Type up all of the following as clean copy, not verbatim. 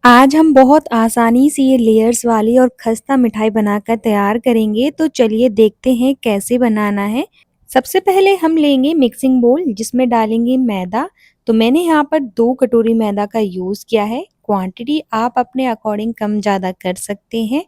आज हम बहुत आसानी से ये लेयर्स वाली और खस्ता मिठाई बनाकर तैयार करेंगे। तो चलिए देखते हैं कैसे बनाना है। सबसे पहले हम लेंगे मिक्सिंग बोल जिसमें डालेंगे मैदा। तो मैंने यहाँ पर 2 कटोरी मैदा का यूज़ किया है। क्वांटिटी आप अपने अकॉर्डिंग कम ज़्यादा कर सकते हैं।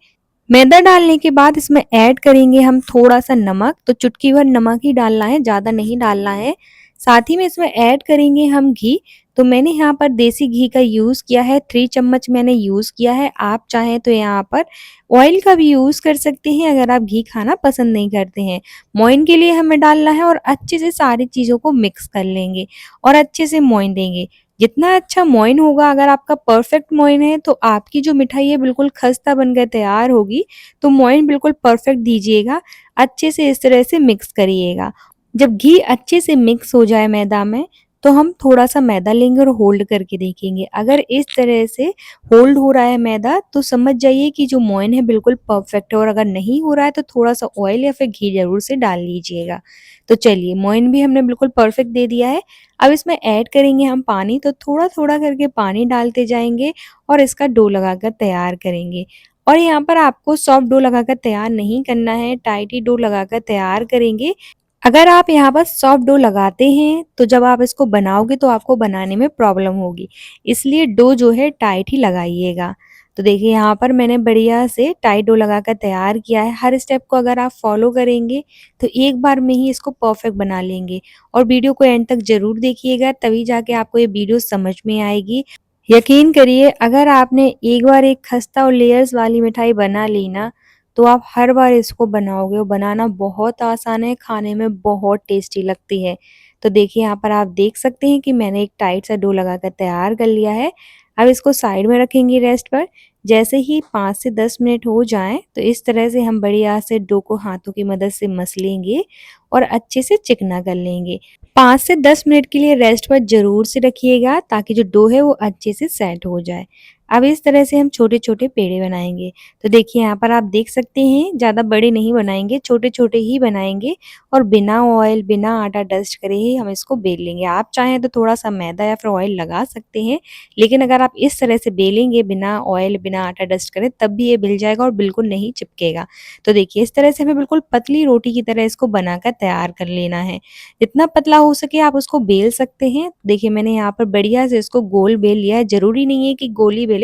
मैदा डालने के बाद इसमें ऐड करेंगे हम थोड़ा-सा नमक। तो चुटकी भर नमक ही डालना है, ज़्यादा नहीं डालना है। साथ ही में इसमें ऐड करेंगे हम घी। तो मैंने यहाँ पर देसी घी का यूज़ किया है, 3 चम्मच मैंने यूज़ किया है। आप चाहें तो यहाँ पर ऑयल का भी यूज़ कर सकते हैं अगर आप घी खाना पसंद नहीं करते हैं। मोइन के लिए हमें डालना है और अच्छे से सारी चीज़ों को मिक्स कर लेंगे और अच्छे से मोइन देंगे। जितना अच्छा मोइन होगा, अगर आपका परफेक्ट मोइन है तो आपकी जो मिठाई है बिल्कुल खस्ता बनकर तैयार होगी। तो मोइन बिल्कुल परफेक्ट दीजिएगा, अच्छे से इस तरह से मिक्स करिएगा। जब घी अच्छे से मिक्स हो जाए मैदा में, तो हम थोड़ा-सा मैदा लेंगे और होल्ड करके देखेंगे। अगर इस तरह से होल्ड हो रहा है मैदा, तो समझ जाइए कि जो मोइन है बिल्कुल परफेक्ट है, और अगर नहीं हो रहा है तो थोड़ा-सा ऑयल या फिर घी ज़रूर से डाल लीजिएगा। तो चलिए, मोइन भी हमने बिल्कुल परफेक्ट दे दिया है। अब इसमें ऐड करेंगे हम पानी। तो थोड़ा-थोड़ा करके पानी डालते जाएँगे और इसका डो लगाकर तैयार करेंगे। और यहाँ पर आपको सॉफ्ट डो लगाकर तैयार नहीं करना है, टाइट ही डो लगाकर तैयार करेंगे। अगर आप यहाँ पर सॉफ्ट डो लगाते हैं, तो जब आप इसको बनाओगे तो आपको बनाने में प्रॉब्लम होगी। इसलिए डो जो है टाइट ही लगाइएगा। तो देखिए, यहाँ पर मैंने बढ़िया से टाइट डो लगाकर तैयार किया है। हर स्टेप को अगर आप फॉलो करेंगे, तो एक बार में ही इसको परफेक्ट बना लेंगे। और वीडियो को एंड तक ज़रूर देखिएगा, तभी जाके आपको ये वीडियो समझ में आएगी। यकीन करिए, अगर आपने एक बार एक खस्ता और लेयर्स वाली मिठाई बना ली ना, तो आप हर बार इसको बनाओगे और बनाना बहुत आसान है, खाने में बहुत टेस्टी लगती है। तो देखिए, यहाँ पर आप देख सकते हैं कि मैंने एक टाइट सा डो लगाकर तैयार कर लिया है। अब इसको साइड में रखेंगे रेस्ट पर। जैसे ही 5 से 10 मिनट हो जाएँ, तो इस तरह से हम बढ़िया से डो को हाथों की मदद से मस लेंगे और अच्छे से चिकना कर लेंगे। 5 से 10 मिनट के लिए रेस्ट पर ज़रूर से रखिएगा, ताकि जो डो है वो अच्छे से सेट हो जाए। अब इस तरह से हम छोटे-छोटे पेड़े बनाएँगे। तो देखिए, यहाँ पर आप देख सकते हैं, ज़्यादा बड़े नहीं बनाएँगे, छोटे-छोटे ही बनाएँगे और बिना ऑयल, बिना आटा डस्ट करे ही हम इसको बेल लेंगे। आप चाहें तो थोड़ा-सा मैदा या फिर ऑयल लगा सकते हैं, लेकिन अगर आप इस तरह से बेलेंगे बिना ऑयल, बिना आटा डस्ट करे, तब भी ये बिल जाएगा और बिल्कुल नहीं चिपकेगा। तो देखिए, इस तरह से हमें बिल्कुल पतली रोटी की तरह इसको बनाकर तैयार कर लेना है। जितना पतला हो सके आप उसको बेल सकते हैं। देखिए, मैंने यहाँ पर बढ़िया से इसको गोल बेल लिया है। ज़रूरी नहीं है कि गोल ही बेलें,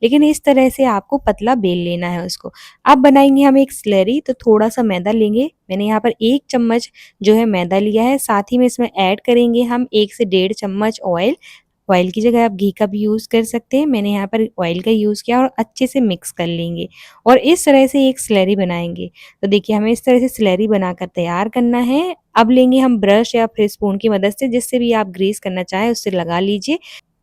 लेकिन इस तरह से आपको पतला बेल लेना है उसको। अब बनाएँगे हम एक स्लरी। तो थोड़ा-सा मैदा लेंगे। मैंने यहाँ पर 1 चम्मच जो है मैदा लिया है। साथ ही में इसमें ऐड करेंगे हम 1 से डेढ़ चम्मच ऑयल। ऑयल की जगह आप घी का भी यूज़ कर सकते हैं। मैंने यहाँ पर ऑयल का यूज़ किया और अच्छे से मिक्स कर लेंगे और इस तरह से एक स्लरी बनाएँगे। तो देखिए, हमें इस तरह से स्लरी बनाकर तैयार करना है। अब लेंगे हम ब्रश या फिर स्पून की मदद से, जिससे भी आप ग्रीस करना चाहें उससे लगा लीजिए।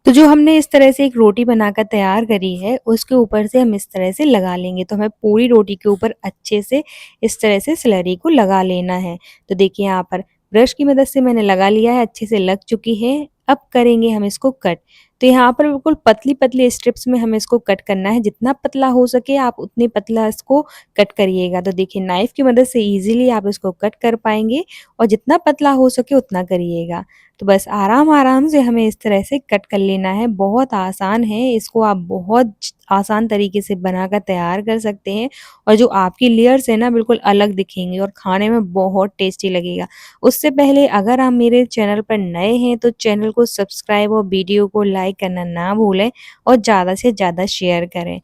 तो जो हमने इस तरह से एक रोटी बनाकर तैयार करी है, उसके ऊपर से हम इस तरह से लगा लेंगे। तो हमें पूरी रोटी के ऊपर अच्छे से इस तरह से स्लरी को लगा लेना है। तो देखिए, यहाँ पर ब्रश की मदद से मैंने लगा लिया है, अच्छे से लग चुकी है। अब करेंगे हम इसको कट। तो यहाँ पर बिल्कुल पतली-पतली स्ट्रिप्स में हमें इसको कट करना है। जितना पतला हो सके आप उतनी पतला इसको कट करिएगा। तो देखिए, नाइफ की मदद से ईज़िली आप इसको कट कर पाएँगे और जितना पतला हो सके उतना करिएगा। तो बस आराम-आराम से हमें इस तरह से कट कर लेना है। बहुत आसान है, इसको आप बहुत आसान तरीके से बनाकर तैयार कर सकते हैं और जो आपकी लेयर्स है ना, बिल्कुल अलग दिखेंगी और खाने में बहुत टेस्टी लगेगा। उससे पहले अगर आप मेरे चैनल पर नए हैं, तो चैनल को सब्सक्राइब और वीडियो को लाइक करना ना भूलें और ज़्यादा से ज़्यादा शेयर करें।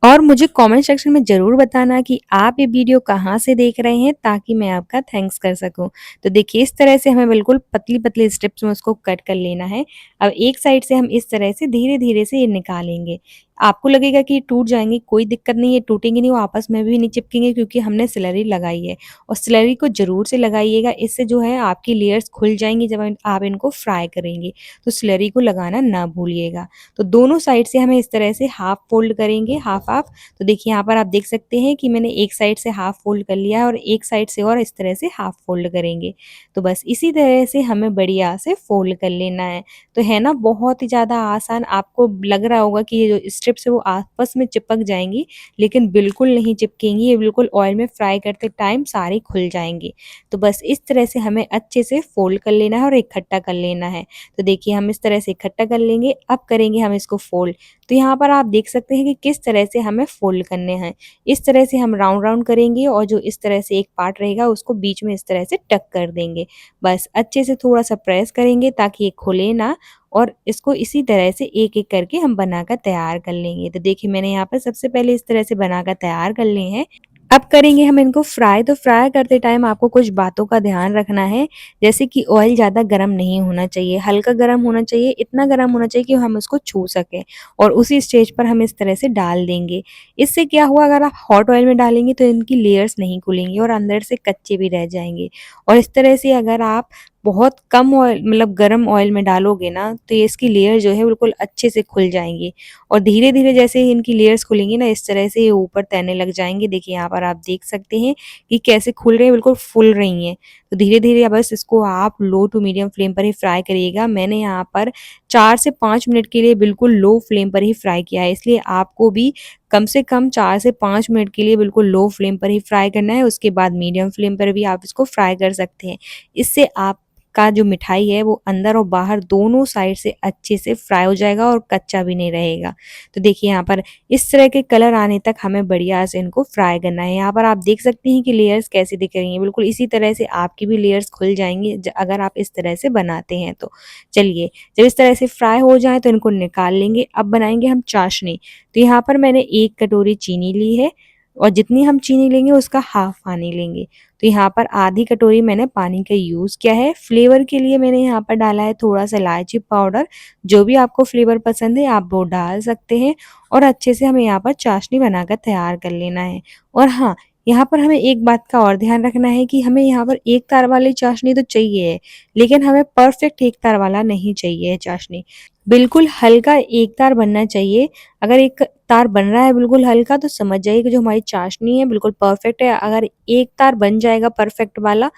और मुझे कमेंट सेक्शन में ज़रूर बताना कि आप ये वीडियो कहाँ से देख रहे हैं, ताकि मैं आपका थैंक्स कर सकूँ। तो देखिए, इस तरह से हमें बिल्कुल पतली-पतली स्ट्रिप्स में उसको कट कर लेना है। अब एक साइड से हम इस तरह से धीरे-धीरे से ये निकालेंगे। आपको लगेगा कि ये टूट जाएँगी, कोई दिक्कत नहीं है, टूटेंगी नहीं, वो आपस में भी नहीं चिपकेंगे, क्योंकि हमने स्लरी लगाई है। और स्लरी को ज़रूर से लगाइएगा, इससे जो है आपकी लेयर्स खुल जाएँगी जब आप इनको फ्राई करेंगे। तो स्लरी को लगाना ना भूलिएगा। तो दोनों साइड से हमें इस तरह से हाफ फोल्ड करेंगे, हाफ-हाफ। तो देखिए, यहाँ पर आप देख सकते हैं कि मैंने एक साइड से हाफ फोल्ड कर लिया है और एक साइड से और इस तरह से हाफ फोल्ड करेंगे। तो बस इसी तरह से हमें बढ़िया से फोल्ड कर लेना है। तो है ना बहुत ही ज़्यादा आसान। आपको लग रहा होगा कि ये जो स्ट्रिप्स है वो आपस में चिपक जाएँगी, लेकिन बिल्कुल नहीं चिपकेंगी, ये बिल्कुल ऑयल में फ्राई करते टाइम सारी खुल जाएँगी। तो बस इस तरह से हमें अच्छे से फ़ोल्ड कर लेना है और इकट्ठा कर लेना है। तो देखिए हम इस तरह से इकट्ठा कर लेंगे, अब करेंगे हम इसको फ़ोल्ड। तो यहाँ पर आप देख सकते हैं कि किस तरह से हमें फ़ोल्ड करने हैं। इस तरह से हम राउंड-राउंड करेंगे और जो इस तरह से एक पार्ट रहेगा उसको बीच में इस तरह से टक कर देंगे। बस अच्छे से थोड़ा-सा प्रेस करेंगे ताकि ये खुले ना, और इसको इसी तरह से एक-एक करके हम बनाकर तैयार कर लेंगे। तो देखिए मैंने यहाँ पर सबसे पहले इस तरह से बनाकर तैयार कर लिए हैं। अब करेंगे हम इनको फ्राई, तो फ्राई करते टाइम आपको कुछ बातों का ध्यान रखना है, जैसे कि ऑयल ज़्यादा गरम नहीं होना चाहिए, हल्का गरम होना चाहिए, इतना गरम होना चाहिए कि हम उसको छू सकें और उसी स्टेज पर हम इस तरह से डाल देंगे। इससे क्या हुआ, अगर आप हॉट ऑयल में डालेंगे तो इनकी लेयर्स नहीं खुलेंगी और अंदर से कच्चे भी रह जाएँगे। और इस तरह से अगर आप बहुत कम ऑयल मतलब गरम ऑयल में डालोगे ना, तो ये इसकी लेयर जो है बिल्कुल अच्छे से खुल जाएँगी और धीरे-धीरे जैसे ही इनकी लेयर्स खुलेंगी ना, इस तरह से ये ऊपर तैरने लग जाएँगे। देखिए यहाँ पर आप देख सकते हैं कि कैसे खुल रहे हैं, बिल्कुल फूल रही हैं। तो धीरे-धीरे बस इसको आप लो टू मीडियम फ्लेम पर ही फ्राई करिएगा। मैंने यहाँ पर 4 से 5 मिनट के लिए बिल्कुल लो फ्लेम पर ही फ्राई किया है, इसलिए आपको भी कम से कम 4 से 5 मिनट के लिए बिल्कुल लो फ्लेम पर ही फ्राई करना है। उसके बाद मीडियम फ्लेम पर भी आप इसको फ्राई कर सकते हैं। इससे आपका जो मिठाई है वो अंदर और बाहर दोनों साइड से अच्छे से फ्राई हो जाएगा और कच्चा भी नहीं रहेगा। तो देखिए यहाँ पर इस तरह के कलर आने तक हमें बढ़िया से इनको फ्राई करना है। यहाँ पर आप देख सकते हैं कि लेयर्स कैसी दिख रही हैं, बिल्कुल इसी तरह से आपकी भी लेयर्स खुल जाएँगी अगर आप इस तरह से बनाते हैं तो। चलिए, जब इस तरह से फ्राई हो जाएँ तो इनको निकाल लेंगे। अब बनाएँगे हम चाशनी। तो यहाँ पर मैंने 1 कटोरी चीनी ली है और जितनी हम चीनी लेंगे उसका हाफ पानी लेंगे। तो यहाँ पर आधी कटोरी मैंने पानी का यूज़ किया है। फ्लेवर के लिए मैंने यहाँ पर डाला है थोड़ा-सा इलायची पाउडर, जो भी आपको फ्लेवर पसंद है आप वो डाल सकते हैं और अच्छे से हमें यहाँ पर चाशनी बनाकर तैयार कर लेना है। और हाँ, यहाँ पर हमें एक बात का और ध्यान रखना है कि हमें यहाँ पर एक तार वाली चाशनी तो चाहिए है, लेकिन हमें परफेक्ट एक तार वाला नहीं चाहिए है चाशनी। बिल्कुल हल्का एक तार बनना चाहिए। अगर एक तार बन रहा है बिल्कुल हल्का, तो समझ जाइए कि जो हमारी चाशनी है बिल्कुल परफेक्ट है। अगर एक तार बन जाएगा परफेक्ट वाला,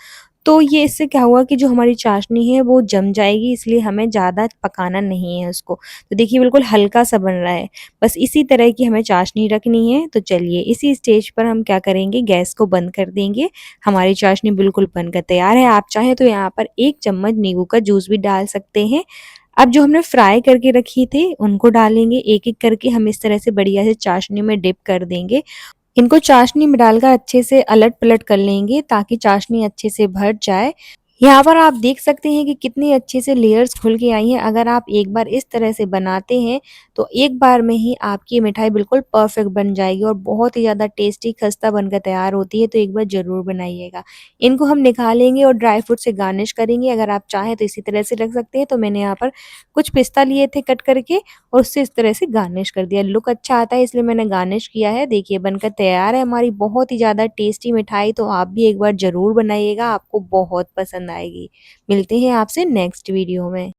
तो ये इससे क्या हुआ कि जो हमारी चाशनी है वो जम जाएगी, इसलिए हमें ज़्यादा पकाना नहीं है उसको। तो देखिए बिल्कुल हल्का-सा बन रहा है। बस इसी तरह की हमें चाशनी रखनी है। तो चलिए इसी स्टेज पर हम क्या करेंगे, गैस को बंद कर देंगे। हमारी चाशनी बिल्कुल बनकर तैयार है। आप चाहें तो यहाँ पर 1 चम्मच नींबू का जूस भी डाल सकते हैं। अब जो हमने फ्राई करके रखी थी उनको डालेंगे, एक-एक करके हम इस तरह से बढ़िया से चाशनी में डिप कर देंगे। इनको चाशनी में डालकर अच्छे से अलट-पलट कर लेंगे ताकि चाशनी अच्छे से भर जाए। यहाँ पर आप देख सकते हैं कि कितनी अच्छे से लेयर्स खुल के आई हैं। अगर आप एक बार इस तरह से बनाते हैं, तो एक बार में ही आपकी मिठाई बिल्कुल परफेक्ट बन जाएगी और बहुत ही ज़्यादा टेस्टी खस्ता बनकर तैयार होती है, तो एक बार ज़रूर बनाइएगा। इनको हम निकालेंगे और ड्राई फ्रूट से गार्निश करेंगे। अगर आप चाहें तो इसी तरह से रख सकते हैं। तो मैंने यहाँ पर कुछ पिस्ता लिए थे कट करके और उससे इस तरह से गार्निश कर दिया। लुक अच्छा आता है इसलिए मैंने गार्निश किया है। देखिए बनकर तैयार है हमारी बहुत ही ज़्यादा टेस्टी मिठाई, तो आप भी एक बार ज़रूर बनाइएगा, आपको बहुत पसंद आएगी। मिलते हैं आपसे नेक्स्ट वीडियो में।